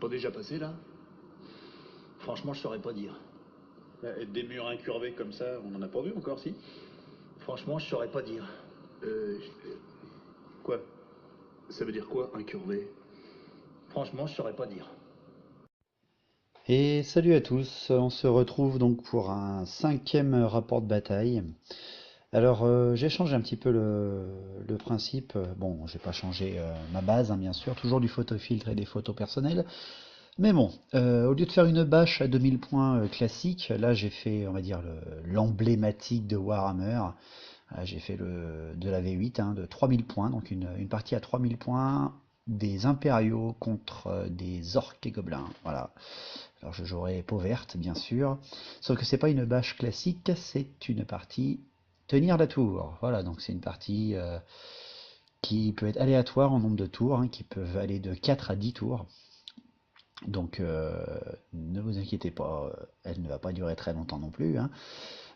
pas déjà passé là? Franchement, je saurais pas dire. Des murs incurvés comme ça, on en a pas vu encore, si? Franchement, je saurais pas dire. Quoi? Ça veut dire quoi, incurvé? Franchement, je saurais pas dire. Et salut à tous, on se retrouve donc pour un cinquième rapport de bataille. Alors j'ai changé un petit peu le principe. Bon, j'ai pas changé ma base, hein, bien sûr, toujours du photofiltre et des photos personnelles. Mais bon, au lieu de faire une bâche à 2000 points classique, là j'ai fait, on va dire, l'emblématique de Warhammer. J'ai fait de la V8, hein, de 3000 points, donc une partie à 3000 points, des impériaux contre des orques et gobelins. Voilà. Alors je jouerai peau verte, bien sûr. Sauf que c'est pas une bâche classique, c'est une partie tenir la tour. Voilà, donc c'est une partie qui peut être aléatoire en nombre de tours, hein, qui peuvent aller de 4 à 10 tours. Donc ne vous inquiétez pas, elle ne va pas durer très longtemps non plus, hein.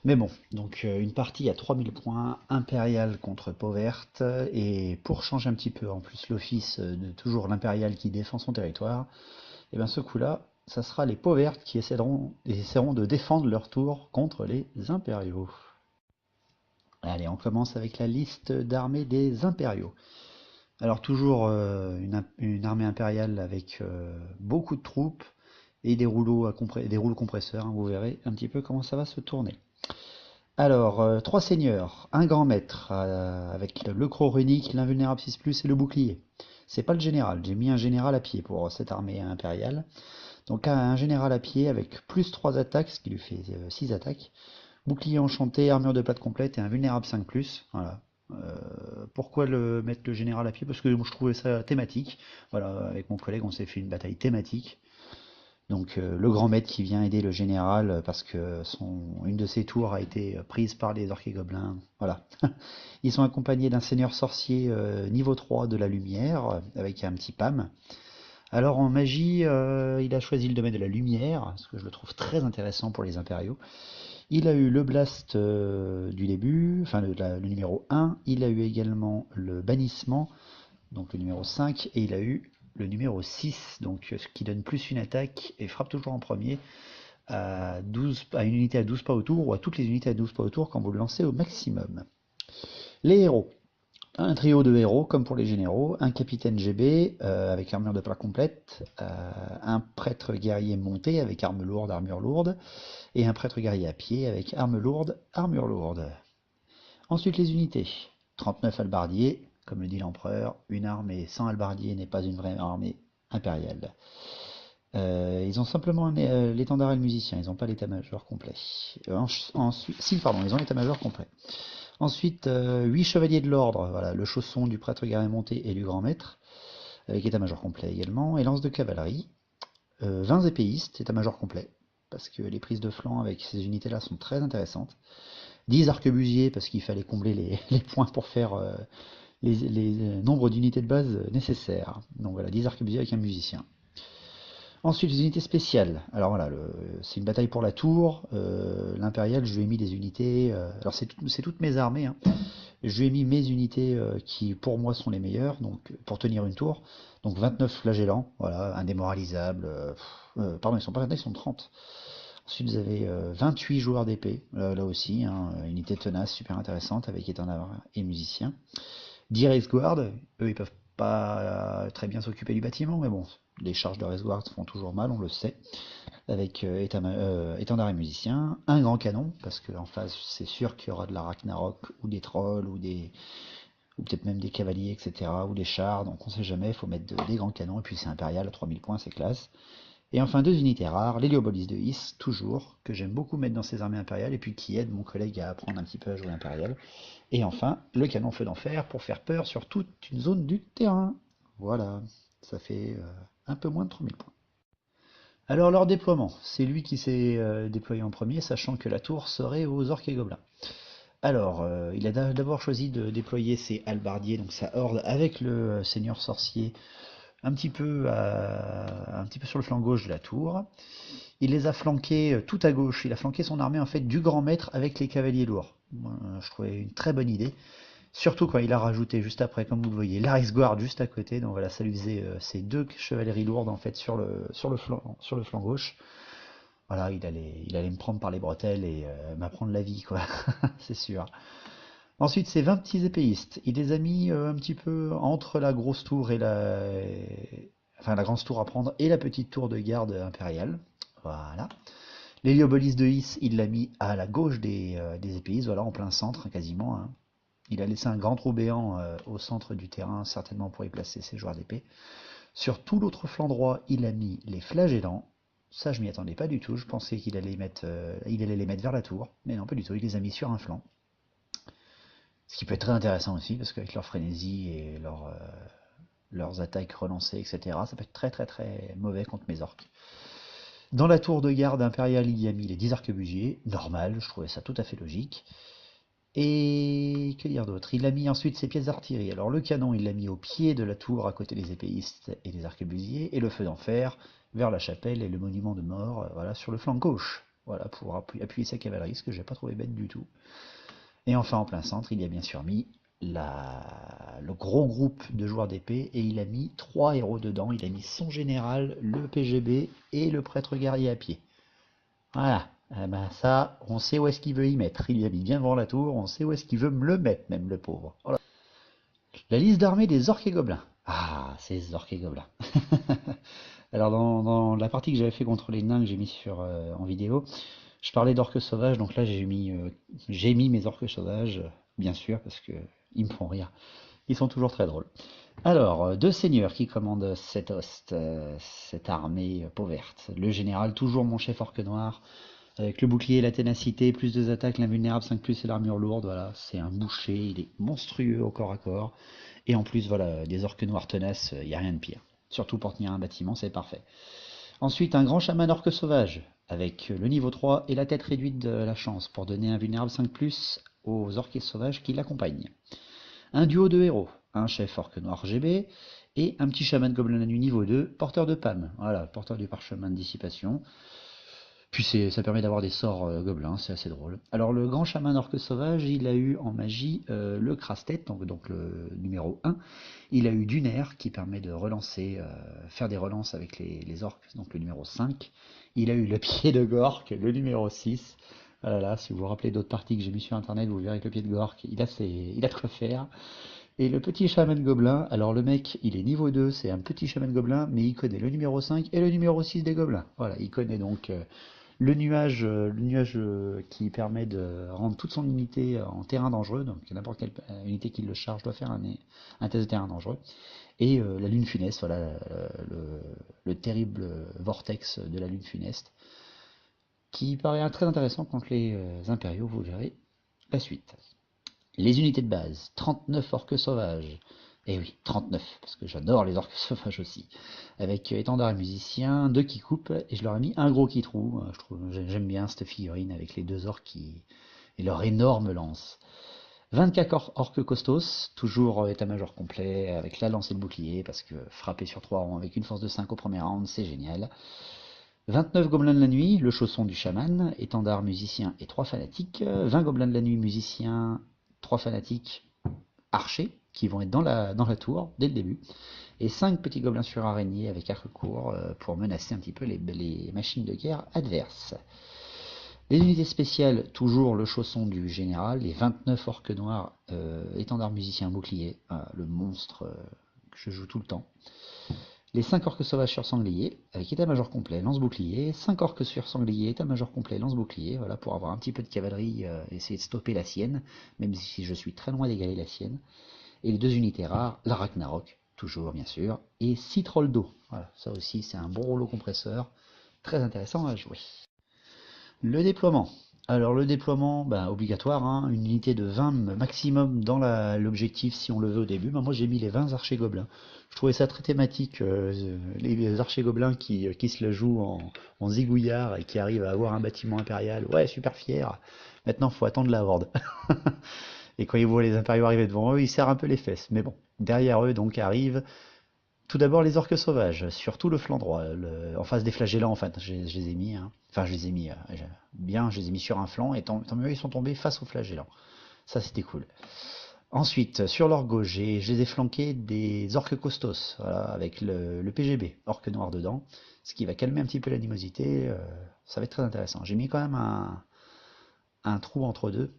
Mais bon, donc une partie à 3000 points, impérial contre peau verte, et pour changer un petit peu en plus l'office de toujours l'impérial qui défend son territoire, et bien ce coup-là, ça sera les peaux vertes qui essaieront de défendre leur tour contre les impériaux. Allez, on commence avec la liste d'armées des impériaux. Alors toujours une armée impériale avec beaucoup de troupes et des rouleaux compresseurs, hein, vous verrez un petit peu comment ça va se tourner. Alors, trois seigneurs, un grand maître, avec le croc runique, l'invulnérable 6+, et le bouclier. C'est pas le général, j'ai mis un général à pied pour cette armée impériale. Donc un général à pied avec plus 3 attaques, ce qui lui fait 6 attaques. Bouclier enchanté, armure de plate complète et un vulnérable 5+. Voilà. Pourquoi mettre le général à pied? Parce que je trouvais ça thématique. Voilà, avec mon collègue, on s'est fait une bataille thématique. Donc le grand maître qui vient aider le général parce que une de ses tours a été prise par les orques et gobelins. Voilà. Ils sont accompagnés d'un seigneur sorcier niveau 3 de la lumière avec un petit PAM. Alors en magie, il a choisi le domaine de la lumière, ce que je le trouve très intéressant pour les impériaux. Il a eu le blast du début, enfin le numéro 1, il a eu également le bannissement, donc le numéro 5, et il a eu le numéro 6, donc ce qui donne plus une attaque et frappe toujours en premier à une unité à 12 pas autour ou à toutes les unités à 12 pas autour quand vous le lancez au maximum. Les héros. Un trio de héros, comme pour les généraux, un capitaine GB avec armure de plat complète, un prêtre guerrier monté avec arme lourde, armure lourde, et un prêtre guerrier à pied avec arme lourde, armure lourde. Ensuite les unités. 39 halbardiers, comme le dit l'empereur, une armée sans halbardier n'est pas une vraie armée impériale. Ils ont simplement l'étendard et le musicien, ils n'ont pas l'état-major complet. Si, pardon, ils ont l'état-major complet. Ensuite, 8 chevaliers de l'ordre, voilà, le chausson du prêtre guerrier monté et du grand maître, avec état-major complet également, et lance de cavalerie. 20 épéistes, état-major complet, parce que les prises de flanc avec ces unités-là sont très intéressantes. 10 arquebusiers, parce qu'il fallait combler les points pour faire les nombres d'unités de base nécessaires. Donc voilà, 10 arquebusiers avec un musicien. Ensuite, les unités spéciales. Alors voilà, c'est une bataille pour la tour. L'impérial, je lui ai mis des unités. Alors c'est toutes mes armées, hein. Je lui ai mis mes unités qui, pour moi, sont les meilleures, donc pour tenir une tour. Donc 29 flagellants, voilà, indémoralisables. Pardon, ils sont pas 29, ils sont 30. Ensuite, vous avez 28 joueurs d'épée, là aussi, hein, unité tenace, super intéressante, avec étendard et musicien. 10 race guard, eux, ils peuvent pas très bien s'occuper du bâtiment, mais bon, les charges de race guard font toujours mal, on le sait, avec étendard et musicien. Un grand canon, parce qu'en face, c'est sûr qu'il y aura de la Ragnarok, ou des trolls, ou peut-être même des cavaliers, etc., ou des chars, donc on sait jamais, il faut mettre des grands canons, et puis c'est impérial, à 3000 points, c'est classe. Et enfin, deux unités rares, l'héliobolus de His, toujours, que j'aime beaucoup mettre dans ces armées impériales, et puis qui aide mon collègue à apprendre un petit peu à jouer impérial. Et enfin, le canon feu d'enfer, pour faire peur sur toute une zone du terrain. Voilà, ça fait un peu moins de 3000 points. Alors leur déploiement, c'est lui qui s'est déployé en premier, sachant que la tour serait aux orques et gobelins. Alors, il a d'abord choisi de déployer ses halbardiers, donc sa horde, avec le seigneur sorcier, un petit peu sur le flanc gauche de la tour. Il les a flanqués tout à gauche. Il a flanqué son armée en fait du grand maître avec les cavaliers lourds. Je trouvais une très bonne idée. Surtout quand il a rajouté juste après, comme vous le voyez, la Reichsguard juste à côté. Donc voilà, ça lui faisait ces deux chevaleries lourdes en fait sur le flanc gauche. Voilà, il allait me prendre par les bretelles et m'apprendre la vie, quoi, c'est sûr. Ensuite, ces 20 petits épéistes, il les a mis un petit peu entre la grosse tour et enfin la grande tour à prendre et la petite tour de garde impériale. Voilà. L'héliobolus de Hys, il l'a mis à la gauche des épéistes, voilà, en plein centre, quasiment, hein. Il a laissé un grand trou béant au centre du terrain, certainement pour y placer ses joueurs d'épée. Sur tout l'autre flanc droit, il a mis les flagellants. Ça, je m'y attendais pas du tout. Je pensais qu'il allait les mettre vers la tour, mais non, pas du tout. Il les a mis sur un flanc. Ce qui peut être très intéressant aussi, parce qu'avec leur frénésie et leurs attaques relancées, etc., ça peut être très très très mauvais contre mes orques. Dans la tour de garde impériale, il y a mis les 10 arquebusiers, normal, je trouvais ça tout à fait logique. Et que dire d'autre? Il a mis ensuite ses pièces d'artillerie. Alors le canon, il l'a mis au pied de la tour, à côté des épéistes et des arquebusiers, et le feu d'enfer vers la chapelle et le monument de mort, voilà, sur le flanc gauche. Voilà, pour appuyer sa cavalerie, ce que j'ai pas trouvé bête du tout. Et enfin, en plein centre, il y a bien sûr mis le gros groupe de joueurs d'épée, et il a mis 3 héros dedans. Il a mis son général, le PGB et le prêtre guerrier à pied. Voilà. Eh ben ça, on sait où est-ce qu'il veut y mettre. Il y a mis bien devant la tour, on sait où est-ce qu'il veut me le mettre, même le pauvre. Voilà. La liste d'armée des orques et gobelins. Ah, ces orques et gobelins. Alors dans la partie que j'avais fait contre les nains que j'ai mis en vidéo, je parlais d'orques sauvages, donc là j'ai mis mes orques sauvages, bien sûr, parce que ils me font rire. Ils sont toujours très drôles. Alors, deux seigneurs qui commandent cette armée peau verte. Le général, toujours mon chef orque noir, avec le bouclier et la ténacité, plus 2 attaques, l'invulnérable 5+, et l'armure lourde. Voilà, c'est un boucher, il est monstrueux au corps à corps. Et en plus, voilà, des orques noirs tenaces, il n'y a rien de pire. Surtout pour tenir un bâtiment, c'est parfait. Ensuite, un grand chaman orque sauvage, avec le niveau 3 et la tête réduite de la chance, pour donner un vulnérable 5+, aux orques sauvages qui l'accompagnent. Un duo de héros, un chef orque noir GB, et un petit chaman gobelin la nuit niveau 2, porteur de PAM, voilà, porteur du parchemin de dissipation. Puis ça permet d'avoir des sorts gobelins, c'est assez drôle. Alors le grand chaman orque sauvage, il a eu en magie le crasse-tête, donc le numéro 1. Il a eu Duner qui permet de relancer, faire des relances avec les orques, donc le numéro 5. Il a eu le pied de Gork, le numéro 6. Voilà, là, si vous vous rappelez d'autres parties que j'ai mis sur internet, vous verrez que le pied de Gork, il a de quoi faire. Et le petit chaman gobelin, alors le mec, il est niveau 2, c'est un petit chaman gobelin, mais il connaît le numéro 5 et le numéro 6 des gobelins. Voilà, il connaît donc le nuage qui permet de rendre toute son unité en terrain dangereux, donc n'importe quelle unité qui le charge doit faire un test de terrain dangereux. Et la lune funeste, voilà, le terrible vortex de la lune funeste, qui paraît très intéressant contre les impériaux, vous verrez la suite. Les unités de base, 39 orques sauvages. Eh oui, 39, parce que j'adore les orques sauvages aussi. Avec étendard et musicien, 2 qui coupent, et je leur ai mis un gros qui trou. J'aime bien cette figurine avec les 2 orques et leur énorme lance. 24 orques costos, toujours état-major complet, avec la lance et le bouclier, parce que frapper sur 3 rangs avec une force de 5 au premier round, c'est génial. 29 gobelins de la nuit, le chausson du chaman, étendard, musicien et 3 fanatiques. 20 gobelins de la nuit, musiciens, 3 fanatiques, archers, qui vont être dans la tour dès le début. Et 5 petits gobelins sur araignée avec arc court pour menacer un petit peu les machines de guerre adverses. Les unités spéciales, toujours le chausson du général, les 29 orques noirs, étendard, musicien, bouclier, le monstre que je joue tout le temps. Les 5 orques sauvages sur sanglier, avec état-major complet, lance-bouclier. 5 orques sur sanglier, état-major complet, lance-bouclier. Voilà, pour avoir un petit peu de cavalerie, essayer de stopper la sienne, même si je suis très loin d'égaler la sienne. Et les 2 unités rares, la Ragnarok, toujours bien sûr, et 6 trolls d'eau. Voilà, ça aussi c'est un bon rouleau compresseur, très intéressant à jouer. Le déploiement. Alors le déploiement, obligatoire, hein, une unité de 20 maximum dans l'objectif si on le veut au début. Moi j'ai mis les 20 archers gobelins. Je trouvais ça très thématique, les archers gobelins qui se la jouent en zigouillard et qui arrivent à avoir un bâtiment impérial. Ouais, super fier. Maintenant, faut attendre la horde. Et quand ils voient les impériaux arriver devant eux, ils serrent un peu les fesses. Mais bon, derrière eux, donc, arrivent tout d'abord les orques sauvages, sur tout le flanc droit, en face des flagellants, en fait, je les ai mis, hein. Enfin, je les ai mis je les ai mis sur un flanc, et tant mieux, ils sont tombés face aux flagellants. Ça, c'était cool. Ensuite, sur leur gauche, je les ai flanqués des orques costos, voilà, avec le PGB, orque noir dedans, ce qui va calmer un petit peu l'animosité, ça va être très intéressant. J'ai mis quand même un trou entre deux,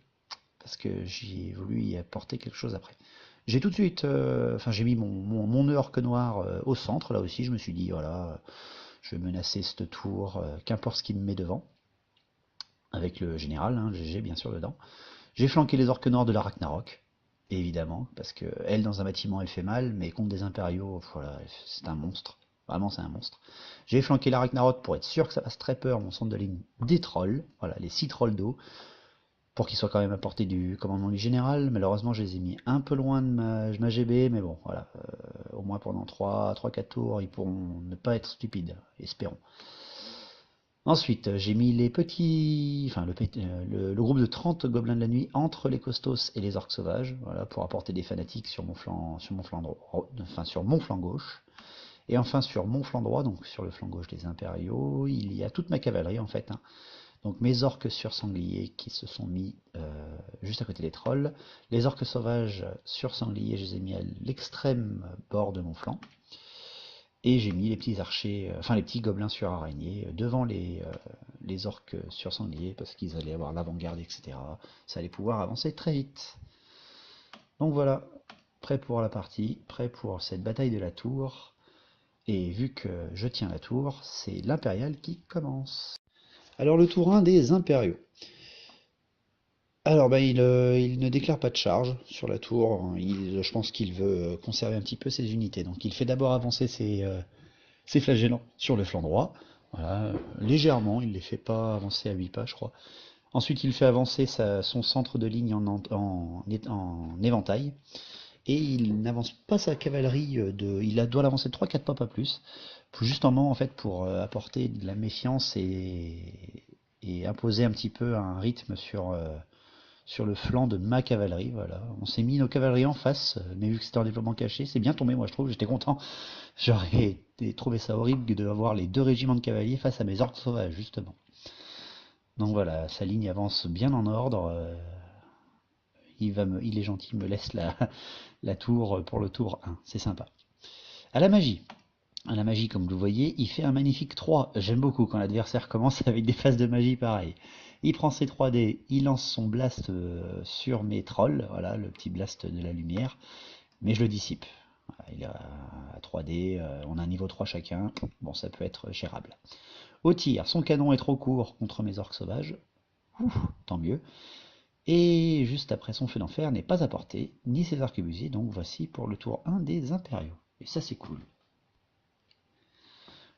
parce que j'ai voulu y apporter quelque chose après. J'ai tout de suite, enfin j'ai mis mon nœud orque noir au centre, là aussi, je me suis dit, voilà, je vais menacer cette tour, qu'importe ce qui me met devant, avec le général, hein, le GG bien sûr dedans. J'ai flanqué les orques noirs de la Ragnarok, évidemment, parce que elle dans un bâtiment elle fait mal, mais contre des impériaux, voilà, c'est un monstre. Vraiment c'est un monstre. J'ai flanqué la Ragnarok pour être sûr que ça fasse très peur mon centre de ligne des trolls, voilà, les 6 trolls d'eau, pour qu'ils soient quand même à portée du commandement du général. Malheureusement je les ai mis un peu loin de ma GB, mais bon, voilà, au moins pendant 3-4 tours, ils pourront ne pas être stupides, espérons. Ensuite, j'ai mis les petits, enfin le groupe de 30 gobelins de la nuit entre les costos et les orques sauvages, voilà, pour apporter des fanatiques sur mon flanc droit, enfin sur mon flanc gauche. Et enfin sur mon flanc droit, donc sur le flanc gauche des impériaux, il y a toute ma cavalerie en fait, hein. Donc mes orques sur sangliers qui se sont mis juste à côté des trolls. Les orques sauvages sur sangliers, je les ai mis à l'extrême bord de mon flanc. Et j'ai mis les petits archers, enfin les petits gobelins sur araignées devant les orques sur sanglier parce qu'ils allaient avoir l'avant-garde, etc. Ça allait pouvoir avancer très vite. Donc voilà, prêt pour la partie, prêt pour cette bataille de la tour. Et vu que je tiens la tour, c'est l'impérial qui commence. Alors le tour 1 des impériaux. Alors il ne déclare pas de charge sur la tour. Je pense qu'il veut conserver un petit peu ses unités. Donc il fait d'abord avancer ses flagellants sur le flanc droit, voilà, légèrement, il ne les fait pas avancer à 8 pas, je crois. Ensuite, il fait avancer son centre de ligne en éventail, et il n'avance pas sa cavalerie, il doit l'avancer de 3-4 pas, pas plus, justement en fait pour apporter de la méfiance et imposer un petit peu un rythme sur le flanc de ma cavalerie. Voilà. On s'est mis nos cavaleries en face, mais vu que c'était un développement caché, c'est bien tombé, moi je trouve, j'étais content. J'aurais trouvé ça horrible de avoir les deux régiments de cavaliers face à mes orques sauvages, justement. Donc voilà, sa ligne avance bien en ordre. Il est gentil, il me laisse la tour pour le tour 1. C'est sympa. À la magie. À la magie, comme vous le voyez, il fait un magnifique 3. J'aime beaucoup quand l'adversaire commence avec des phases de magie pareilles. Il prend ses 3 dés, il lance son blast sur mes trolls, voilà, le petit blast de la lumière, mais je le dissipe. Voilà, il est à 3D, on a un niveau 3 chacun, bon ça peut être gérable. Au tir, son canon est trop court contre mes orques sauvages, ouf, tant mieux. Et juste après, son feu d'enfer n'est pas à portée, ni ses arquebusiers, donc voici pour le tour 1 des impériaux. Et ça c'est cool.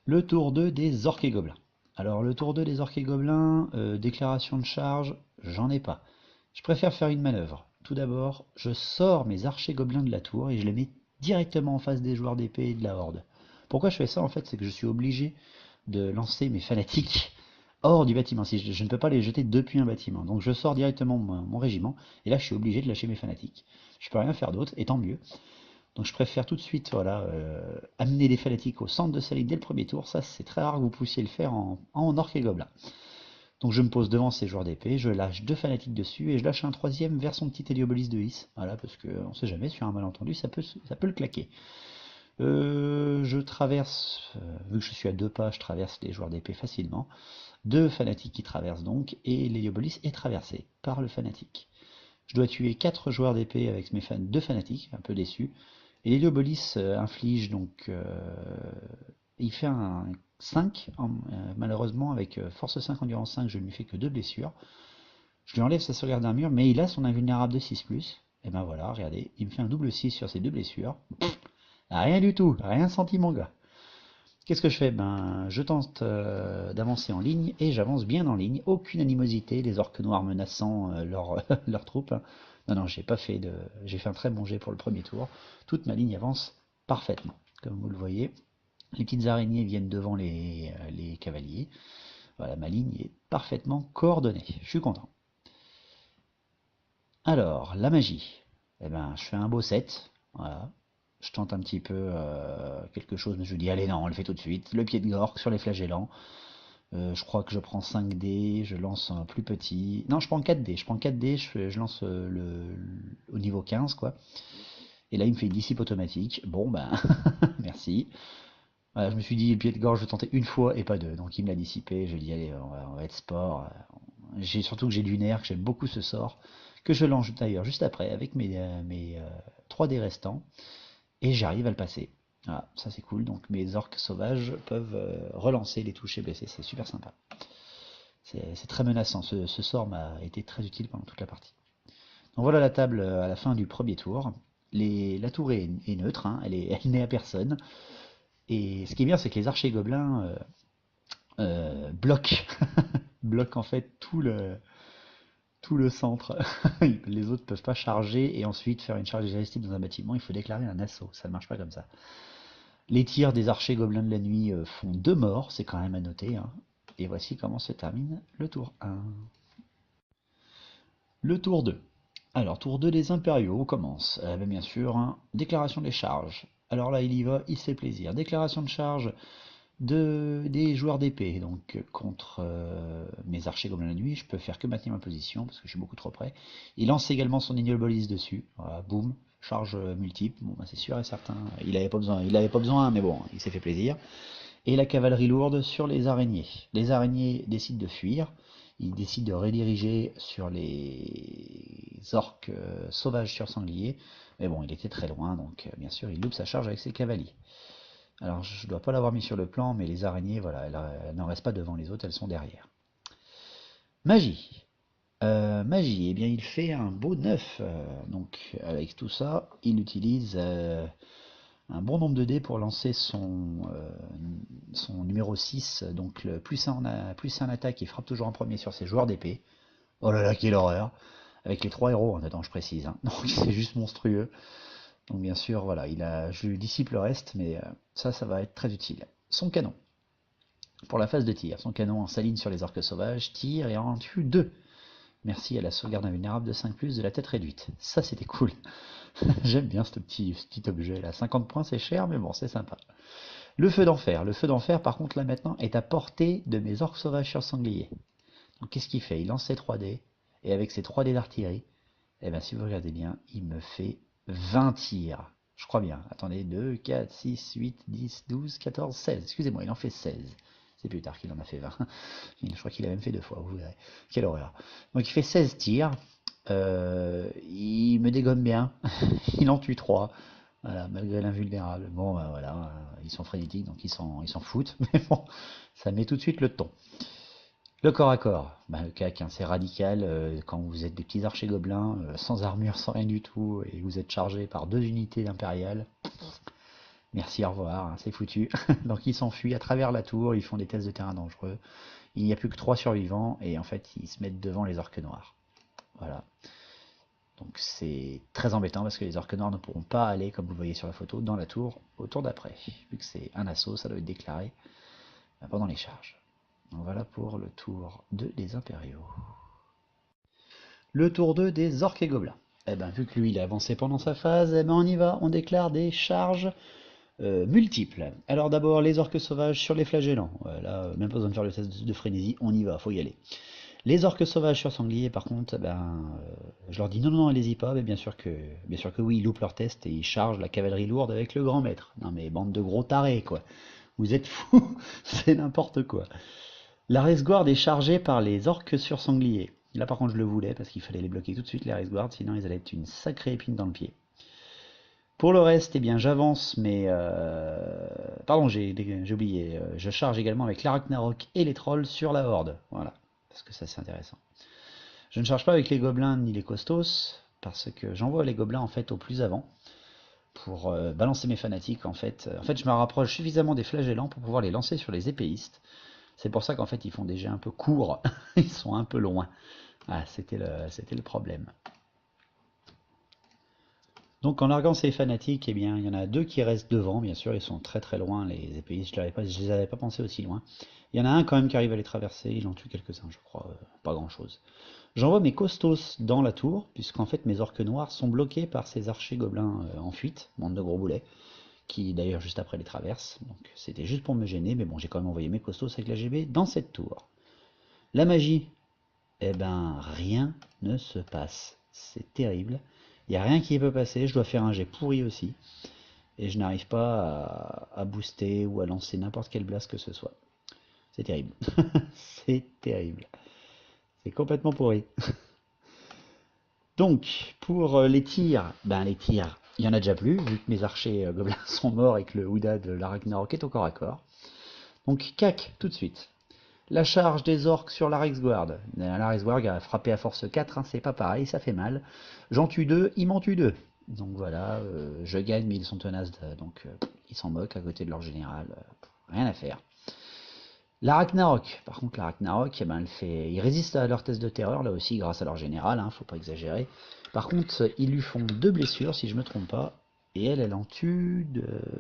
Le tour 2 des orques et gobelins. Alors le tour 2 des orques et gobelins, déclaration de charge, j'en ai pas. Je préfère faire une manœuvre. Tout d'abord, je sors mes archers gobelins de la tour et je les mets directement en face des joueurs d'épée et de la horde. Pourquoi je fais ça en fait? C'est que je suis obligé de lancer mes fanatiques hors du bâtiment. Si je ne peux pas les jeter depuis un bâtiment. Donc je sors directement mon régiment et là je suis obligé de lâcher mes fanatiques. Je peux rien faire d'autre et tant mieux. Donc je préfère tout de suite voilà, amener les fanatiques au centre de sa ligne dès le premier tour. Ça c'est très rare que vous puissiez le faire en orque et gobelin. Donc je me pose devant ces joueurs d'épée, je lâche 2 fanatiques dessus et je lâche un troisième vers son petit Héliobolus de His. Voilà, parce qu'on sait jamais, sur un malentendu, ça peut le claquer. Je traverse, vu que je suis à 2 pas, je traverse les joueurs d'épée facilement. 2 fanatiques qui traversent donc, et l'Héliobolus est traversé par le fanatique. Je dois tuer 4 joueurs d'épée avec mes 2 fanatiques, un peu déçus. Et l'Héliobolus inflige donc... il fait un 5, malheureusement avec force 5, endurance 5, je ne lui fais que 2 blessures. Je lui enlève sa sauvegarde d'armure, mais il a son invulnérable de 6+. Et ben voilà, regardez, il me fait un double 6 sur ses 2 blessures. Rien du tout, rien senti mon gars. Qu'est-ce que je fais? Ben, je tente d'avancer en ligne, et j'avance bien en ligne. Aucune animosité, les orques noirs menaçant leurs troupes. Non, non, j'ai fait un très bon jet pour le premier tour. Toute ma ligne avance parfaitement, comme vous le voyez. Les petites araignées viennent devant les cavaliers. Voilà, ma ligne est parfaitement coordonnée. Je suis content. Alors, la magie. Eh ben, je fais un beau 7. Voilà. Je tente un petit peu quelque chose, mais je dis, allez, non, on le fait tout de suite. Le pied de gorge sur les flagellants. Je crois que je prends 5 dés, je lance un plus petit. Non, je prends 4 dés. Je prends 4 dés, je lance au niveau 15, quoi. Et là, il me fait une dissipe automatique. Bon, ben, merci. Voilà, je me suis dit, pied de gorge, je vais tenter une fois et pas deux. Donc il me l'a dissipé. Je dis, allez, on va être sport. Surtout que j'ai lunaire, que j'aime beaucoup ce sort. Que je lance d'ailleurs juste après avec mes 3 dés restants. Et j'arrive à le passer. Voilà, ça c'est cool. Donc mes orques sauvages peuvent relancer les touches et blesser. C'est super sympa. C'est très menaçant. Ce sort m'a été très utile pendant toute la partie. Donc voilà la table à la fin du premier tour. La tour est neutre, hein, elle n'est à personne. Et ce qui est bien, c'est que les archers gobelins bloquent, bloquent en fait tout le centre. Les autres ne peuvent pas charger et ensuite faire une charge irrésistible dans un bâtiment. Il faut déclarer un assaut. Ça ne marche pas comme ça. Les tirs des archers gobelins de la nuit font 2 morts. C'est quand même à noter, hein. Et voici comment se termine le tour 1. Le tour 2. Alors, tour 2 des impériaux, on commence. Bien sûr, hein, déclaration des charges. Alors là, il y va, il se fait plaisir. Déclaration de charge des joueurs d'épée. Donc, contre mes archers gobelins de la nuit, je peux faire que maintenir ma position, parce que je suis beaucoup trop près. Il lance également son ignobolise dessus. Voilà, boum, charge multiple. Bon, bah, c'est sûr et certain. Il avait pas besoin, mais bon, il s'est fait plaisir. Et la cavalerie lourde sur les araignées. Les araignées décident de fuir. Ils décident de rediriger sur les orques sauvages sur sangliers. Mais bon, il était très loin, donc bien sûr, il loupe sa charge avec ses cavaliers. Alors, je ne dois pas l'avoir mis sur le plan, mais les araignées, voilà, elles n'en restent pas devant les autres, elles sont derrière. Magie. Magie, eh bien, il fait un beau 9. Donc, avec tout ça, il utilise un bon nombre de dés pour lancer son numéro 6. Donc, plus un attaque, il frappe toujours en premier sur ses joueurs d'épée. Oh là là, quelle horreur! Avec les 3 héros, en attendant, je précise. Hein. Donc, c'est juste monstrueux. Donc, bien sûr, voilà, je lui dissipe le reste, mais ça va être très utile. Son canon. Pour la phase de tir, son canon s'aligne sur les orques sauvages, tire et en tue 2. Merci à la sauvegarde invulnérable de 5+, de la tête réduite. Ça, c'était cool. J'aime bien ce petit objet là. 50 points, c'est cher, mais bon, c'est sympa. Le feu d'enfer. Le feu d'enfer, par contre, là maintenant, est à portée de mes orques sauvages sur sanglier. Donc, qu'est-ce qu'il fait? Il lance ses 3 dés, et avec ses 3 dés d'artillerie, eh bien, si vous regardez bien, il me fait 20 tirs. Je crois bien. Attendez, 2, 4, 6, 8, 10, 12, 14, 16. Excusez-moi, il en fait 16. C'est plus tard qu'il en a fait 20. Je crois qu'il a même fait 2 fois, vous verrez. Quelle horreur. Donc il fait 16 tirs. Il me dégomme bien. Il en tue 3. Voilà, malgré l'invulnérable. Bon, ben voilà, ils sont frénétiques, donc ils s'en foutent. Mais bon, ça met tout de suite le ton. Le corps à corps, ben, le CAC, hein, c'est radical. Quand vous êtes des petits archers gobelins, sans armure, sans rien du tout, et vous êtes chargé par 2 unités impériales. Merci, au revoir, hein, c'est foutu. Donc ils s'enfuient à travers la tour, ils font des tests de terrain dangereux. Il n'y a plus que 3 survivants, et en fait ils se mettent devant les orques noirs. Voilà. Donc c'est très embêtant parce que les orques noirs ne pourront pas aller, comme vous le voyez sur la photo, dans la tour au tour d'après. Vu que c'est un assaut, ça doit être déclaré pendant les charges. Donc voilà pour le tour 2 des impériaux. Le tour 2 des orques et gobelins. Eh ben, vu que lui il a avancé pendant sa phase, eh ben, on y va, on déclare des charges multiples. Alors d'abord les orques sauvages sur les flagellants. Là, même pas besoin de faire le test de frénésie, on y va, faut y aller. Les orques sauvages sur sanglier, par contre, je leur dis non, non, allez-y pas, mais bien sûr que oui, ils loupent leur test et ils chargent la cavalerie lourde avec le grand maître. Non mais bande de gros tarés, quoi. Vous êtes fous, c'est n'importe quoi. La race-guard est chargée par les orques sur sanglier. Là par contre je le voulais parce qu'il fallait les bloquer tout de suite les race-guard, sinon ils allaient être une sacrée épine dans le pied. Pour le reste, eh bien j'avance, mais pardon, j'ai oublié. Je charge également avec l'Arachnarok et les trolls sur la horde. Voilà, parce que ça c'est intéressant. Je ne charge pas avec les gobelins ni les costos, parce que j'envoie les gobelins en fait au plus avant pour balancer mes fanatiques en fait. En fait, je me rapproche suffisamment des flagellants pour pouvoir les lancer sur les épéistes. C'est pour ça qu'en fait ils font des jets un peu courts, ils sont un peu loin. Ah, c'était le problème. Donc en larguant ces fanatiques, eh bien, il y en a 2 qui restent devant, bien sûr, ils sont très très loin, les épéistes, je les avais pas pensé aussi loin. Il y en a un quand même qui arrive à les traverser, il en tue quelques-uns, je crois, pas grand-chose. J'envoie mes costos dans la tour, puisqu'en fait mes orques noirs sont bloqués par ces archers gobelins en fuite, bande de gros boulets, qui d'ailleurs juste après les traverse. Donc c'était juste pour me gêner, mais bon, j'ai quand même envoyé mes costauds avec la GB dans cette tour. La magie, eh ben rien ne se passe. C'est terrible. Il n'y a rien qui peut passer. Je dois faire un jet pourri aussi. Et je n'arrive pas à booster ou à lancer n'importe quel blast que ce soit. C'est terrible. C'est terrible. C'est complètement pourri. Donc, pour les tirs, il y en a déjà plus, vu que mes archers gobelins sont morts et que le Houda de la Ragnarok est au corps à corps. Donc, cac, tout de suite. La charge des orques sur la Rexguard. La Rexguard a frappé à force 4, hein, c'est pas pareil, ça fait mal. J'en tue 2, il m'en tue 2. Donc voilà, je gagne, mais ils sont tenaces, donc ils s'en moquent à côté de leur général. Rien à faire. La Ragnarok, par contre, la Ragnarok, eh ben, ils résistent à leur test de terreur, là aussi, grâce à leur général, hein, faut pas exagérer. Par contre, ils lui font 2 blessures, si je me trompe pas, et elle en tue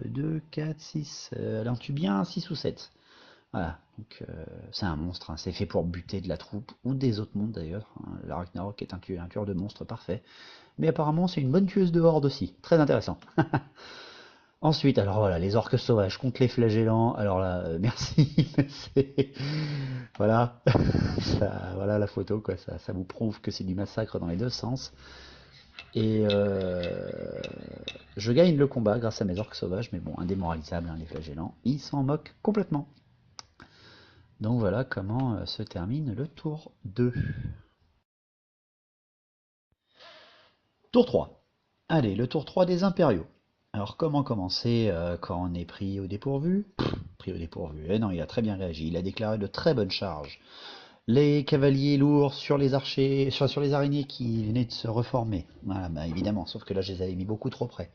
2, 4, 6, elle en tue bien 6 ou 7. Voilà, donc c'est un monstre, hein, c'est fait pour buter de la troupe, ou des autres mondes d'ailleurs. Hein. La Ragnarok est un tueur de monstres parfait. Mais apparemment, c'est une bonne tueuse de horde aussi, très intéressant. Ensuite, alors voilà, les orques sauvages contre les flagellants. Alors là, merci. Voilà, voilà la photo, quoi. Ça vous prouve que c'est du massacre dans les deux sens. Et je gagne le combat grâce à mes orques sauvages, mais bon, indémoralisables, hein, les flagellants. Ils s'en moquent complètement. Donc voilà comment se termine le tour 2. Tour 3. Allez, le tour 3 des impériaux. Alors comment commencer quand on est pris au dépourvu? Pris au dépourvu. Eh non, il a très bien réagi. Il a déclaré de très bonnes charges. Les cavaliers lourds sur les archers, sur les araignées qui venaient de se reformer. Voilà, bah évidemment, sauf que là je les avais mis beaucoup trop près.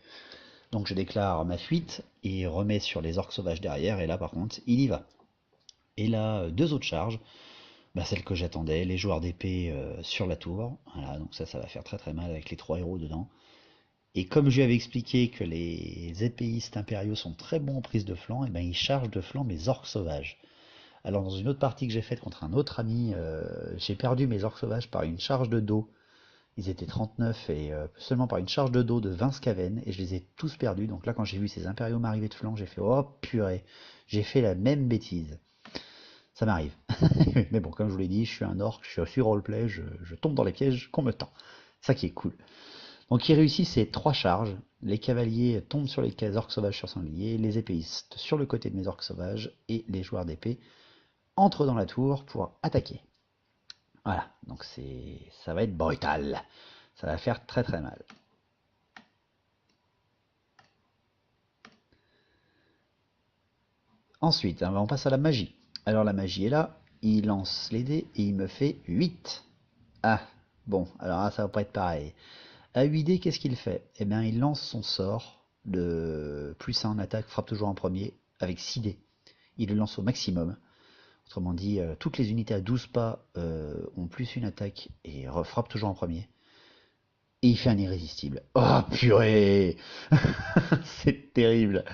Donc je déclare ma fuite et remets sur les orques sauvages derrière. Et là par contre, il y va. Et là, 2 autres charges. Bah, celles que j'attendais, les joueurs d'épée sur la tour. Voilà, donc ça va faire très très mal avec les 3 héros dedans. Et comme je lui avais expliqué que les épéistes impériaux sont très bons en prise de flanc, et ben ils chargent de flanc mes orques sauvages. Alors dans une autre partie que j'ai faite contre un autre ami, j'ai perdu mes orques sauvages par une charge de dos. Ils étaient 39 et seulement par une charge de dos de 20 scaven et je les ai tous perdus. Donc là quand j'ai vu ces impériaux m'arriver de flanc, j'ai fait oh purée, j'ai fait la même bêtise. Ça m'arrive. Mais bon, comme je vous l'ai dit, je suis un orc, je suis sur roleplay, je tombe dans les pièges qu'on me tend. Ça qui est cool. Donc il réussit ces 3 charges. Les cavaliers tombent sur les orques sauvages sur sangliers, les épéistes sur le côté de mes orques sauvages, et les joueurs d'épée entrent dans la tour pour attaquer. Voilà, donc ça va être brutal. Ça va faire très très mal. Ensuite, on passe à la magie. Alors la magie est là, il lance les dés et il me fait 8. Ah, bon, alors là, ça va pas être pareil. À 8D, qu'est-ce qu'il fait? Eh bien, il lance son sort de plus 1 en attaque, frappe toujours en premier, avec 6 dés. Il le lance au maximum. Autrement dit, toutes les unités à 12 pas ont plus une attaque et frappent toujours en premier. Et il fait un irrésistible. Oh purée. C'est terrible.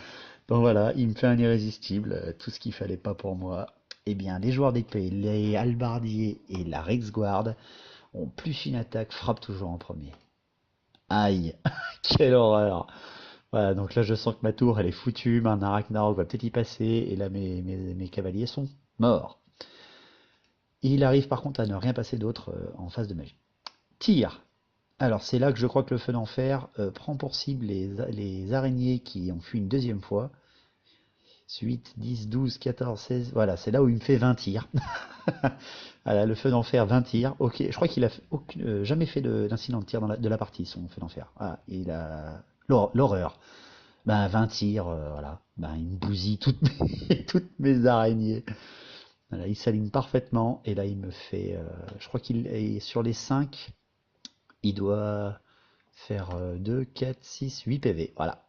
Donc voilà, il me fait un irrésistible, tout ce qu'il fallait pas pour moi. Eh bien, les joueurs d'épée, les halbardiers et la Rexguard ont plus une attaque, frappent toujours en premier. Aïe, quelle horreur. Voilà, donc là je sens que ma tour elle est foutue, un Ragnarok va peut-être y passer, et là mes cavaliers sont morts. Il arrive par contre à ne rien passer d'autre en phase de magie. Tir. Alors c'est là que je crois que le feu d'enfer prend pour cible les araignées qui ont fui une deuxième fois. 8, 10, 12, 14, 16, voilà, c'est là où il me fait 20 tirs. Voilà, le feu d'enfer, 20 tirs. Ok, je crois qu'il a jamais fait d'incident de tir de la partie, son feu d'enfer. Ah, il a l'horreur. Ben 20 tirs, voilà. Ben il me bousille toutes mes araignées. Voilà, il s'aligne parfaitement et là il me fait, je crois qu'il est sur les 5, il doit faire 2, 4, 6, 8 PV. Voilà.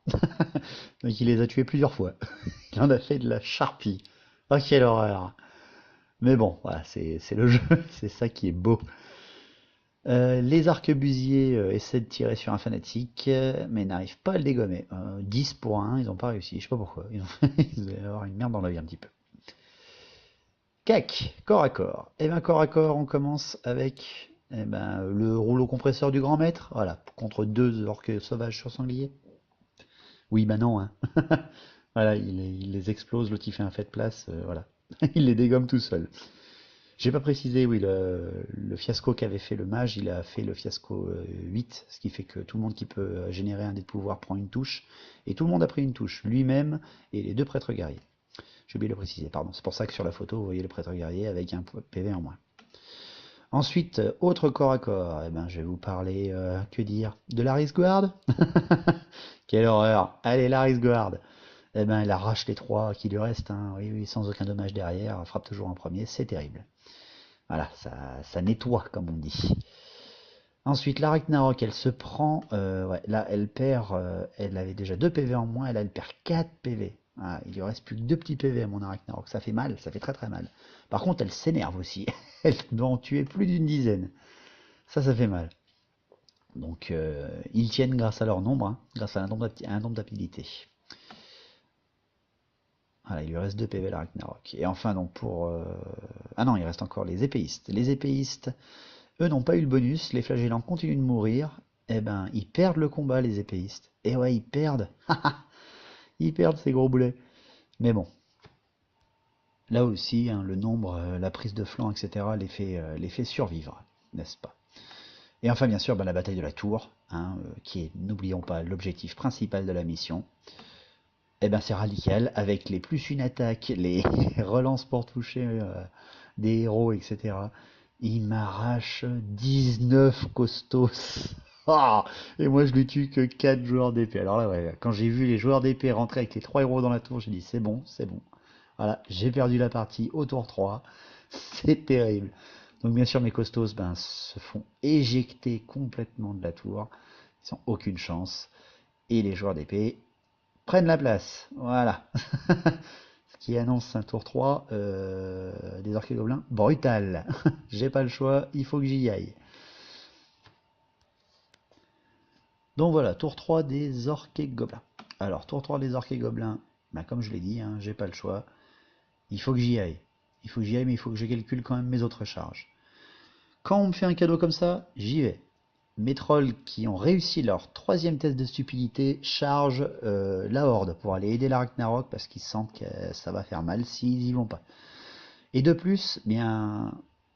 Donc il les a tués plusieurs fois. Il en a fait de la charpie. Oh quelle horreur. Mais bon, voilà, c'est le jeu, c'est ça qui est beau. Les arquebusiers essaient de tirer sur un fanatique, mais n'arrivent pas à le dégommer. 10 pour 1, ils n'ont pas réussi, je sais pas pourquoi. Ils doivent avoir une merde dans l'œil un petit peu. Cac, corps à corps. Et bien corps à corps, on commence avec le rouleau compresseur du grand maître, voilà, contre 2 orques sauvages sur sanglier. Oui, bah non, hein. Voilà, il les explose, l'autre il fait un fait de place, voilà. Il les dégomme tout seul. J'ai pas précisé, oui, le fiasco qu'avait fait le mage, il a fait le fiasco 8, ce qui fait que tout le monde qui peut générer un dé de pouvoir prend une touche, et tout le monde a pris une touche, lui-même et les deux prêtres guerriers. J'ai oublié de le préciser, pardon. C'est pour ça que sur la photo, vous voyez le prêtre guerrier avec un PV en moins. Ensuite, autre corps à corps, eh ben, je vais vous parler, que dire, de Laris Guard. Quelle horreur. Allez, Laris Guard. Eh ben, elle arrache les trois qui lui restent, hein. Oui, oui, sans aucun dommage derrière, elle frappe toujours en premier, c'est terrible. Voilà, ça nettoie, comme on dit. Ensuite, la Ragnarok, elle se prend, ouais, là, elle perd, elle avait déjà 2 PV en moins, elle perd 4 PV. Ah, il lui reste plus que 2 petits PV à mon Ragnarok, ça fait mal, ça fait très très mal. Par contre, elle s'énerve aussi, elle doit en tuer plus d'une dizaine. Ça fait mal. Donc, ils tiennent grâce à leur nombre, hein, grâce à un nombre d'habilités. Voilà, il lui reste 2 PV la Ragnarok. Et enfin, donc pour... Ah non, il reste encore les épéistes. Les épéistes, eux n'ont pas eu le bonus, les flagellants continuent de mourir. Eh ben, ils perdent le combat, les épéistes. Et ouais, ils perdent. Ils perdent ces gros boulets. Mais bon. Là aussi, hein, le nombre, la prise de flanc, etc., les fait survivre, n'est-ce pas? Et enfin, bien sûr, ben, la bataille de la tour, hein, qui est, n'oublions pas, l'objectif principal de la mission. Eh ben, c'est radical, avec les plus une attaque, les relances pour toucher des héros, etc. Il m'arrache 19 costos. Ah, et moi, je lui tue que 4 joueurs d'épée. Alors là, ouais, quand j'ai vu les joueurs d'épée rentrer avec les 3 héros dans la tour, j'ai dit c'est bon, c'est bon. Voilà, j'ai perdu la partie au tour 3. C'est terrible. Donc bien sûr, mes costos ben, se font éjecter complètement de la tour. Ils n'ont aucune chance. Et les joueurs d'épée prennent la place. Voilà. Ce qui annonce un tour 3 des orques et gobelins brutal. J'ai pas le choix, il faut que j'y aille. Donc voilà, tour 3 des orques et gobelins. Alors, tour 3 des orques et gobelins, ben, comme je l'ai dit, hein, j'ai pas le choix. Il faut que j'y aille. Il faut que j'y aille, mais il faut que je calcule quand même mes autres charges. Quand on me fait un cadeau comme ça, j'y vais. Mes trolls qui ont réussi leur 3e test de stupidité chargent la horde pour aller aider la Ragnarok parce qu'ils sentent que ça va faire mal s'ils y vont pas. Et de plus, bien,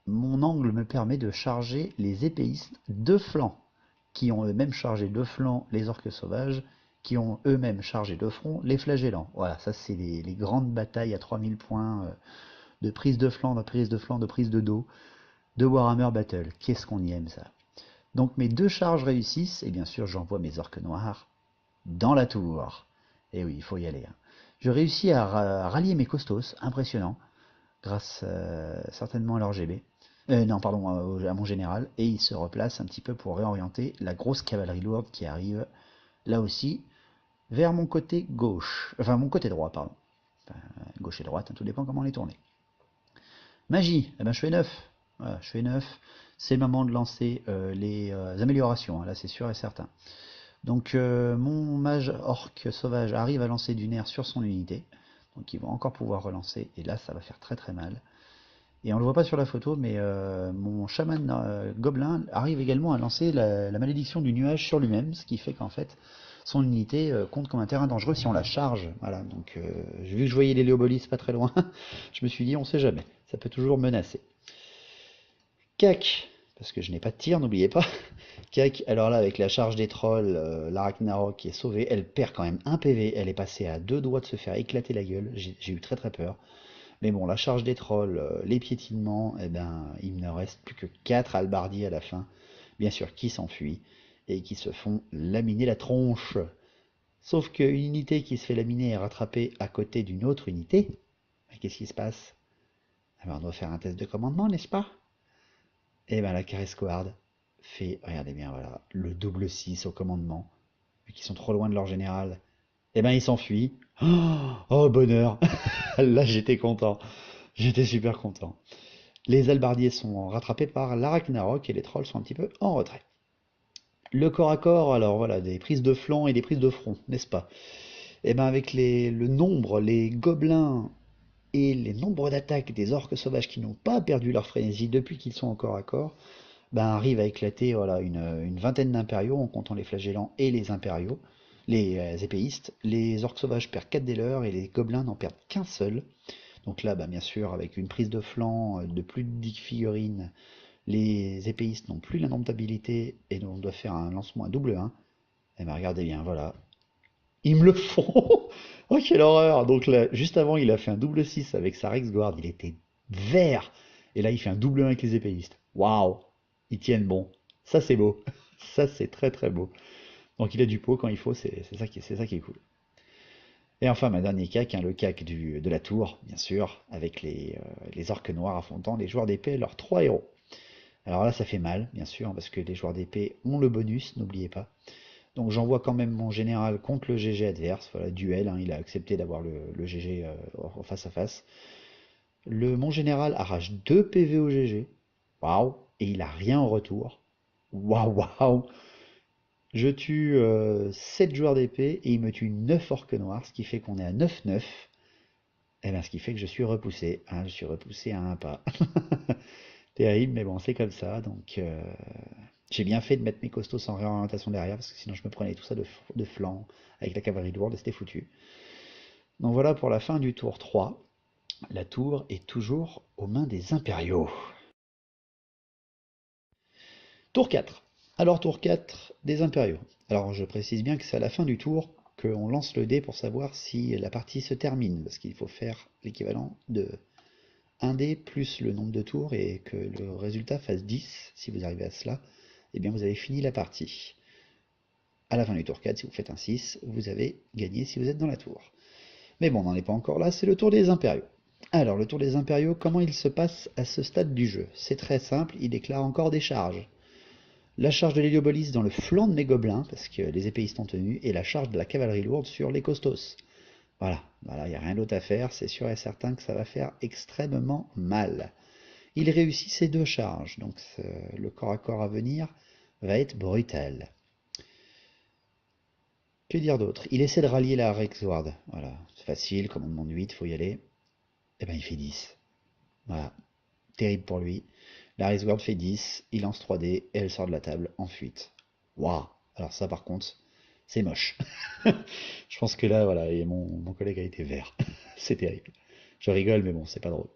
mon angle me permet de charger les épéistes de flanc, qui ont eux-mêmes chargé de flanc les orques sauvages, qui ont eux-mêmes chargé de front les flagellants. Voilà, ça c'est les grandes batailles à 3000 points de prise de flanc, de prise de flanc, de prise de dos, de Warhammer Battle. Qu'est-ce qu'on y aime ça? Donc mes 2 charges réussissent, et bien sûr j'envoie mes orques noirs dans la tour. Et oui, il faut y aller. Hein. Je réussis à rallier mes costos, impressionnant, grâce certainement à leur GB. Non, pardon, à mon général, et il se replace un petit peu pour réorienter la grosse cavalerie lourde qui arrive, là aussi, vers mon côté gauche, enfin mon côté droit, pardon. Enfin, gauche et droite, hein, tout dépend comment on est tourné. Magie, eh ben, je fais 9. Voilà, je fais 9. C'est le moment de lancer les améliorations, hein, là c'est sûr et certain. Donc mon mage orc sauvage arrive à lancer du nerf sur son unité. Donc ils vont encore pouvoir relancer. Et là ça va faire très très mal. Et on ne le voit pas sur la photo, mais mon chaman gobelin arrive également à lancer la malédiction du nuage sur lui-même. Ce qui fait qu'en fait son unité compte comme un terrain dangereux si on la charge. Voilà, donc vu que je voyais les Léobolis pas très loin, je me suis dit on sait jamais, ça peut toujours menacer. Cac, parce que je n'ai pas de tir, n'oubliez pas. Cac, alors là avec la charge des trolls, la Ragnarok qui est sauvée, elle perd quand même un PV, elle est passée à 2 doigts de se faire éclater la gueule, j'ai eu très très peur. Mais bon, la charge des trolls, les piétinements, eh ben, il ne reste plus que 4 halbardiers à la fin, bien sûr, qui s'enfuient et qui se font laminer la tronche. Sauf qu'une unité qui se fait laminer est rattrapée à côté d'une autre unité. Qu'est-ce qui se passe? Eh ben, on doit faire un test de commandement, n'est-ce pas? Et bien la Carescoard fait, regardez bien, voilà, le double 6 au commandement, vu qu'ils sont trop loin de leur général. Et ben ils s'enfuient. Oh bonheur. Là j'étais content. J'étais super content. Les halbardiers sont rattrapés par la Ragnarok et les trolls sont un petit peu en retrait. Le corps à corps, alors voilà, des prises de flanc et des prises de front, n'est-ce pas? Et ben avec le nombre, les gobelins et les nombres d'attaques des orques sauvages qui n'ont pas perdu leur frénésie depuis qu'ils sont en corps à corps, ben arrive à éclater voilà, une vingtaine d'impériaux en comptant les flagellants et les impériaux. épéistes. Les orques sauvages perdent 4 des leurs et les gobelins n'en perdent qu'un seul. Donc là, bah, bien sûr, avec une prise de flanc de plus de 10 figurines, les épéistes n'ont plus l'indomptabilité et on doit faire un lancement à double 1. Et ben regardez bien, voilà. Ils me le font. Oh, quelle horreur. Donc là, juste avant, il a fait un double 6 avec sa Rexguard. Il était vert. Et là, il fait un double 1 avec les épéistes. Waouh. Ils tiennent bon. Ça, c'est beau. Ça, c'est très très beau. Donc il a du pot quand il faut. C'est ça qui est cool. Et enfin, ma dernier cac, hein, le cac de la tour, bien sûr, avec les orques noirs affrontant les joueurs d'épée et leurs 3 héros. Alors là, ça fait mal, bien sûr, parce que les joueurs d'épée ont le bonus, n'oubliez pas. Donc j'envoie quand même mon général contre le GG adverse. Voilà, duel, hein, il a accepté d'avoir le GG en face à face. Mon général arrache 2 PV au GG. Waouh. Et il a rien en retour. Waouh, waouh. Je tue 7 joueurs d'épée et il me tue 9 orques noirs, ce qui fait qu'on est à 9-9. Et bien, ce qui fait que je suis repoussé. Hein, je suis repoussé à un pas. Terrible, mais bon, c'est comme ça. Donc, j'ai bien fait de mettre mes costauds sans réorientation derrière, parce que sinon je me prenais tout ça de flanc avec la cavalerie lourde et c'était foutu. Donc voilà pour la fin du tour 3. La tour est toujours aux mains des impériaux. Tour 4. Alors tour 4 des impériaux. Alors je précise bien que c'est à la fin du tour qu'on lance le dé pour savoir si la partie se termine, parce qu'il faut faire l'équivalent de 1 dé plus le nombre de tours et que le résultat fasse 10. Si vous arrivez à cela, eh bien vous avez fini la partie. À la fin du tour 4, si vous faites un 6, vous avez gagné si vous êtes dans la tour. Mais bon, on n'en est pas encore là, c'est le tour des impériaux. Alors, le tour des impériaux, comment il se passe à ce stade du jeu? C'est très simple, il déclare encore des charges. La charge de l'héliobolus dans le flanc de mes gobelins, parce que les épéistes ont tenu, et la charge de la cavalerie lourde sur les costos. Voilà, il n'y a rien d'autre à faire, c'est sûr et certain que ça va faire extrêmement mal. Il réussit ces 2 charges, donc le corps à corps à venir va être brutal. Que dire d'autre? Il essaie de rallier la Rexward. Voilà, c'est facile, commandement de 8, faut y aller. Et ben il fait 10. Voilà, terrible pour lui. La Rexward fait 10, il lance 3D et elle sort de la table en fuite. Waouh! Alors ça par contre, c'est moche. Je pense que là, voilà, et mon collègue a été vert. C'est terrible. Je rigole, mais bon, c'est pas drôle.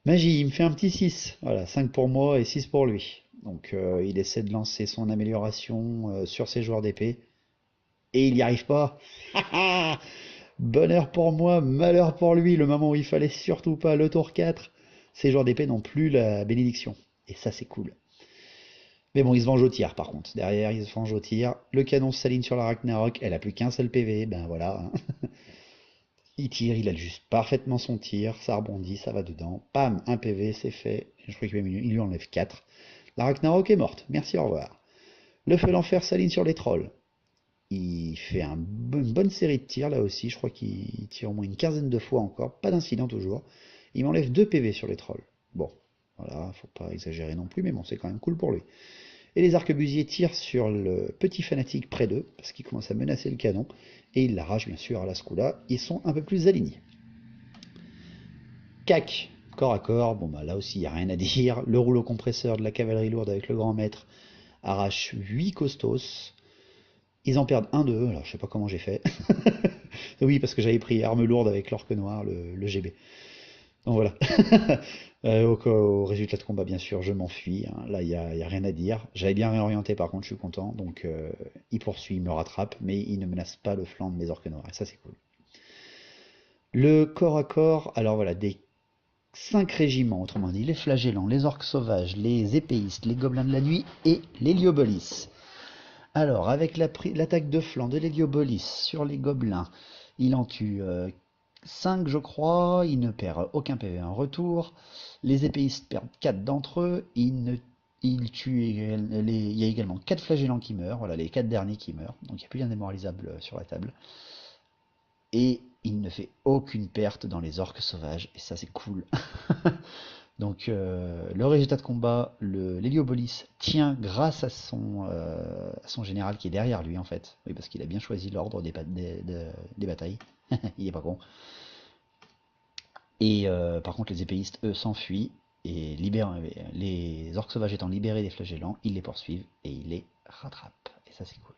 Magie, il me fait un petit 6. Voilà, 5 pour moi et 6 pour lui. Donc il essaie de lancer son amélioration sur ses joueurs d'épée. Et il n'y arrive pas. Bonheur pour moi, malheur pour lui, le moment où il fallait surtout pas, le tour 4, ces joueurs d'épée n'ont plus la bénédiction. Et ça, c'est cool. Mais bon, il se venge au tir, par contre. Derrière, il se venge au tir. Le canon s'aligne sur la Ragnarok, elle a plus qu'un seul PV, ben voilà. Hein. Il tire, il ajuste parfaitement son tir, ça rebondit, ça va dedans. Pam, un PV, c'est fait. Je crois qu'il lui enlève 4. La Ragnarok est morte, merci, au revoir. Le feu d'enfer s'aligne sur les trolls. Il fait une bonne série de tirs là aussi, je crois qu'il tire au moins une quinzaine de fois encore, pas d'incident toujours. Il m'enlève 2 PV sur les trolls. Bon, voilà, faut pas exagérer non plus, mais bon, c'est quand même cool pour lui. Et les arquebusiers tirent sur le petit fanatique près d'eux, parce qu'il commence à menacer le canon, et il l'arrache bien sûr à la Scula, ils sont un peu plus alignés. Cac, corps à corps, bon bah là aussi il n'y a rien à dire. Le rouleau compresseur de la cavalerie lourde avec le grand maître arrache 8 costos. Ils en perdent 1-2, alors je sais pas comment j'ai fait. Oui, parce que j'avais pris arme lourde avec l'orque noir, le GB. Donc voilà. Au résultat de combat, bien sûr, je m'enfuis. Hein. Là, il n'y a rien à dire. J'avais bien réorienté, par contre, je suis content. Donc, il poursuit, il me rattrape, mais il ne menace pas le flanc de mes orques noirs. Et ça, c'est cool. Le corps à corps, alors voilà, des 5 régiments, autrement dit, les flagellants, les orques sauvages, les épéistes, les gobelins de la nuit et l'héliobolis. Alors, avec l'attaque de flanc de l'héliobolis sur les gobelins, il en tue 5, je crois. Il ne perd aucun PV en retour. Les épéistes perdent 4 d'entre eux. Il y a également 4 flagellants qui meurent. Voilà, les 4 derniers qui meurent. Donc, il n'y a plus rien démoralisable sur la table. Et il ne fait aucune perte dans les orques sauvages. Et ça, c'est cool. Donc le résultat de combat, l'héliobolis tient grâce à son général qui est derrière lui en fait. Oui, parce qu'il a bien choisi l'ordre des batailles. Il est pas con. Et par contre les épéistes, eux, s'enfuient et les orques sauvages étant libérés des flagellants, ils les poursuivent et ils les rattrapent. Et ça c'est cool.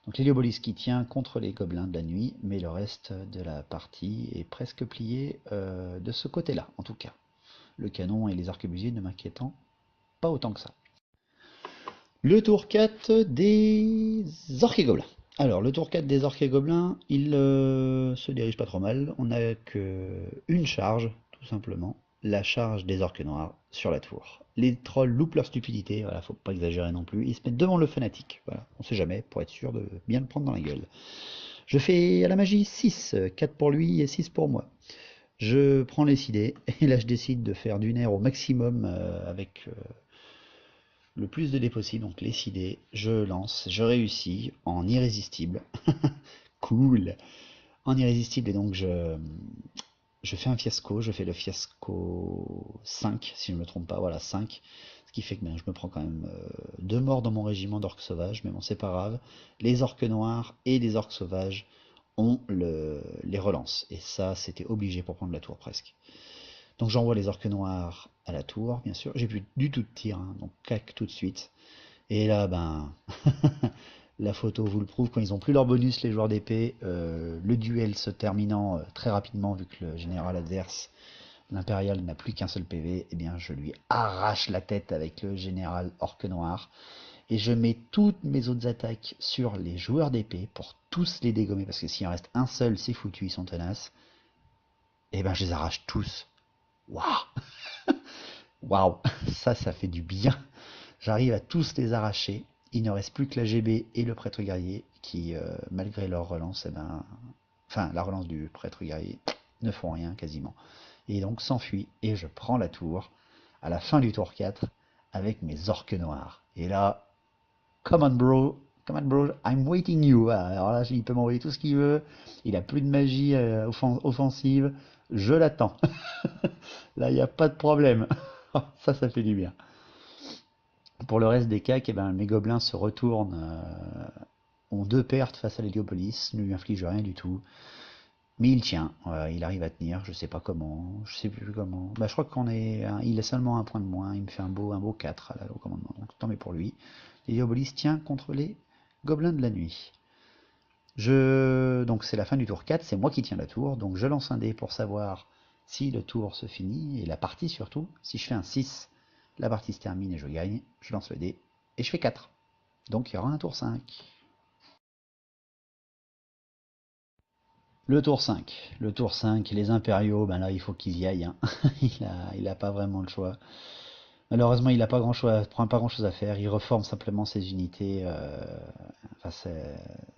Donc l'héliobolus qui tient contre les gobelins de la nuit, mais le reste de la partie est presque plié de ce côté-là, en tout cas. Le canon et les arquebusiers ne m'inquiétant pas autant que ça. Le tour 4 des orques et gobelins. Alors, le tour 4 des orques et gobelins, il se dirige pas trop mal. On n'a qu'une charge, tout simplement. La charge des orques noirs sur la tour. Les trolls loupent leur stupidité, voilà, faut pas exagérer non plus. Ils se mettent devant le fanatique, voilà, on sait jamais, pour être sûr de bien le prendre dans la gueule. Je fais à la magie 6, 4 pour lui et 6 pour moi. Je prends les idées, et là je décide de faire du nerf au maximum avec le plus de dés possible, donc les idées, je lance, je réussis en irrésistible. Cool. En irrésistible, et donc je fais un fiasco, je fais le fiasco 5, si je ne me trompe pas, voilà 5. Ce qui fait que je me prends quand même 2 morts dans mon régiment d'orques sauvages, mais bon c'est pas grave. Les orques noirs et les orques sauvages ont les relances, et ça c'était obligé pour prendre la tour presque. Donc j'envoie les orques noirs à la tour, bien sûr. J'ai plus du tout de tir, hein, donc clac tout de suite. Et là, ben, la photo vous le prouve, quand ils ont plus leur bonus, les joueurs d'épée, le duel se terminant très rapidement, vu que le général adverse, l'impérial, n'a plus qu'un seul PV, eh bien je lui arrache la tête avec le général orque noir. Et je mets toutes mes autres attaques sur les joueurs d'épée pour tous les dégommer, parce que s'il en reste un seul, c'est foutu, ils sont tenaces. Et ben je les arrache tous. Waouh! Waouh! Ça fait du bien. J'arrive à tous les arracher. Il ne reste plus que la GB et le prêtre guerrier qui, malgré leur relance, enfin la relance du prêtre guerrier, ne font rien quasiment. Et donc s'enfuit et je prends la tour à la fin du tour 4 avec mes orques noirs. Et là, come on bro, I'm waiting you. Alors là, il peut m'envoyer tout ce qu'il veut. Il a plus de magie offensive. Je l'attends. Là, il n'y a pas de problème. Ça fait du bien. Pour le reste des CAC, eh ben, mes gobelins se retournent, ont 2 pertes face à l'héliopolis, ne lui inflige rien du tout. Mais il tient, il arrive à tenir, je sais pas comment, je sais plus comment. Bah, je crois il a seulement un point de moins, il me fait un beau 4 au commandement, donc tant mieux pour lui. L'héliopolis tient contre les gobelins de la nuit. Donc c'est la fin du tour 4, c'est moi qui tiens la tour, donc je lance un dé pour savoir si le tour se finit, et la partie surtout. Si je fais un 6, la partie se termine et je gagne. Je lance le dé et je fais 4. Donc il y aura un tour 5. Le tour 5. Le tour 5, les impériaux, ben là il faut qu'ils y aillent, hein. il a pas vraiment le choix. Malheureusement il n'a pas grand chose à faire. Il reforme simplement ses unités, enfin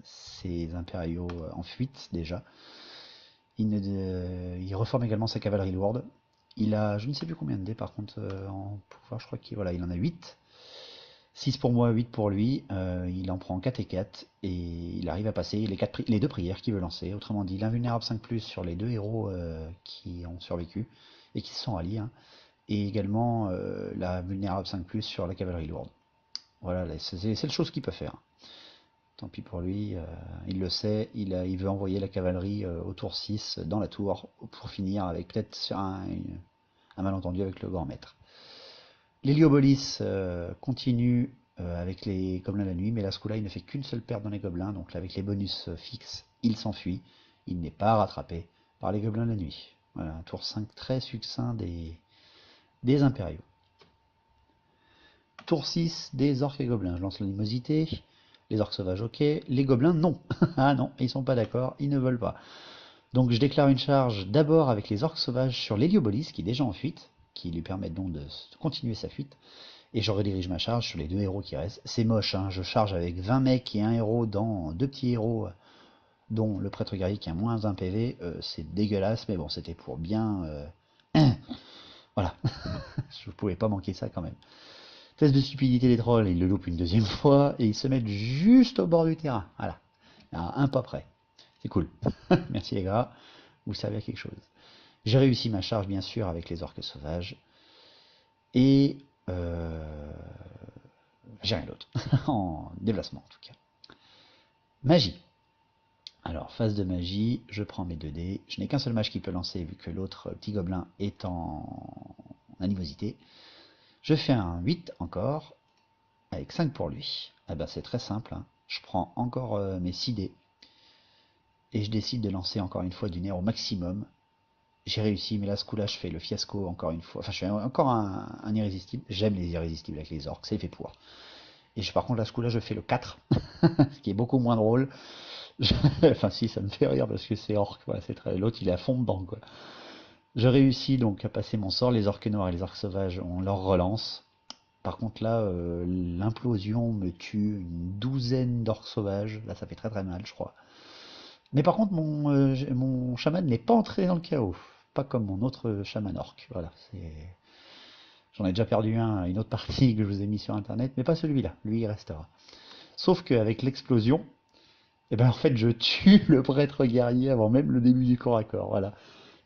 ses impériaux en fuite déjà. Il reforme également sa cavalerie lourde. Il a, je ne sais plus combien de dés par contre en pouvoir, je crois qu'il il en a 8. 6 pour moi, 8 pour lui. Il en prend 4 et 4 et il arrive à passer les 2 prières qu'il veut lancer. Autrement dit, l'invulnérable 5+, sur les 2 héros qui ont survécu et qui se sont ralliés, hein, et également la vulnérable 5+, sur la cavalerie lourde. Voilà, c'est le chose qu'il peut faire. Tant pis pour lui, il le sait, il veut envoyer la cavalerie au tour 6 dans la tour pour finir avec peut-être un malentendu avec le grand maître. L'héliobolis continue avec les gobelins de la nuit, mais là ce coup-là il ne fait qu'une seule perte dans les gobelins, donc là avec les bonus fixes, il s'enfuit. Il n'est pas rattrapé par les gobelins de la nuit. Voilà, un tour 5 très succinct des impériaux. Tour 6 des orques et gobelins. Je lance l'animosité. Les orques sauvages, ok. Les gobelins, non. Ah non, ils sont pas d'accord, ils ne veulent pas. Donc je déclare une charge d'abord avec les orques sauvages sur l'héliobolis, qui est déjà en fuite, qui lui permettent donc de continuer sa fuite. Et je redirige ma charge sur les 2 héros qui restent. C'est moche, hein, je charge avec 20 mecs et un héros dans 2 petits héros, dont le prêtre guerrier qui a moins 1 PV. C'est dégueulasse, mais bon, c'était pour bien... voilà, je ne pouvais pas manquer ça quand même. Test de stupidité des trolls, ils le loupent une 2e fois, et ils se mettent juste au bord du terrain. Voilà, à un pas près. C'est cool. Merci les gars, vous servez à quelque chose. J'ai réussi ma charge bien sûr avec les orques sauvages. Et j'ai rien d'autre. En déplacement en tout cas. Magie. Alors, phase de magie, je prends mes 2 dés. Je n'ai qu'un seul mage qui peut lancer vu que l'autre petit gobelin est en animosité. Je fais un 8 encore, avec 5 pour lui. Eh ben, c'est très simple, hein. Je prends encore mes 6 dés. Et je décide de lancer encore une fois du nerf au maximum. J'ai réussi, mais là, ce coup-là, je fais le fiasco encore une fois. Enfin, je fais encore un irrésistible. J'aime les irrésistibles avec les orques, c'est fait pour. Et par contre, là, ce coup-là, je fais le 4, ce qui est beaucoup moins drôle. Enfin, si, ça me fait rire parce que c'est orque, voilà, c'est très... L'autre, il est à fond dedans, quoi. Je réussis donc à passer mon sort. Les orques noirs et les orques sauvages, on leur relance. Par contre, là, l'implosion me tue une douzaine d'orques sauvages. Là, ça fait très très mal, je crois. Mais par contre, mon chaman n'est pas entré dans le chaos. Pas comme mon autre chaman orc. Voilà, j'en ai déjà perdu un à une autre partie que je vous ai mis sur internet, mais pas celui-là. Lui, il restera. Sauf qu'avec l'explosion, eh ben, en fait, je tue le prêtre guerrier avant même le début du corps à corps. Voilà.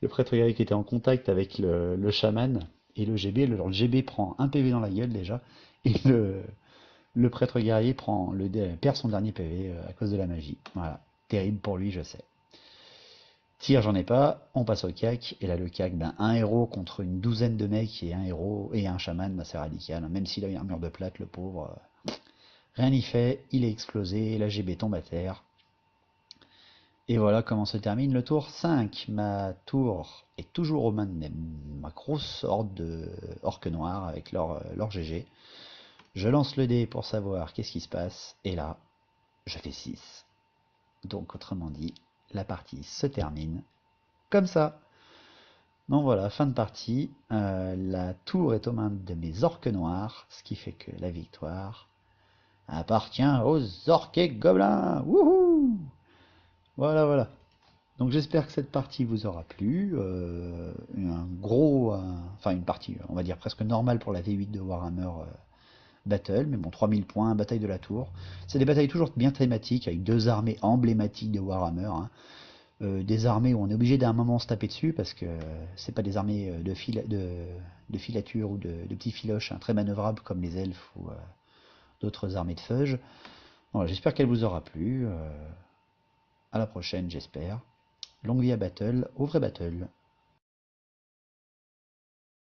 Le prêtre guerrier qui était en contact avec le chaman et le GB. Le GB prend un PV dans la gueule déjà. Et le prêtre guerrier perd son dernier PV à cause de la magie. Voilà. Terrible pour lui, je sais. Tir, j'en ai pas, on passe au CAC, et là le CAC, ben, un héros contre une douzaine de mecs et un héros et un chaman, ben, c'est radical, même s'il a une armure de plate, le pauvre, rien n'y fait, il est explosé, la GB tombe à terre. Et voilà comment se termine le tour 5. Ma tour est toujours aux mains de ma grosse horde de orques noirs avec leur GG. Je lance le dé pour savoir qu'est-ce qui se passe, et là, je fais 6. Donc autrement dit, la partie se termine comme ça. Donc voilà, fin de partie. La tour est aux mains de mes orques noirs, ce qui fait que la victoire appartient aux orques et gobelins. Wouhou! Voilà, voilà. Donc j'espère que cette partie vous aura plu. Enfin une partie, on va dire presque normale pour la V8 de Warhammer Battle, mais bon, 3000 points, bataille de la tour. C'est des batailles toujours bien thématiques, avec deux armées emblématiques de Warhammer, hein. Des armées où on est obligé d'un moment se taper dessus, parce que c'est pas des armées de filature ou de petits filoches, hein, très manœuvrables comme les elfes ou d'autres armées de feuge. Voilà, j'espère qu'elle vous aura plu. À la prochaine, j'espère. Longue vie à Battle, au vrai Battle.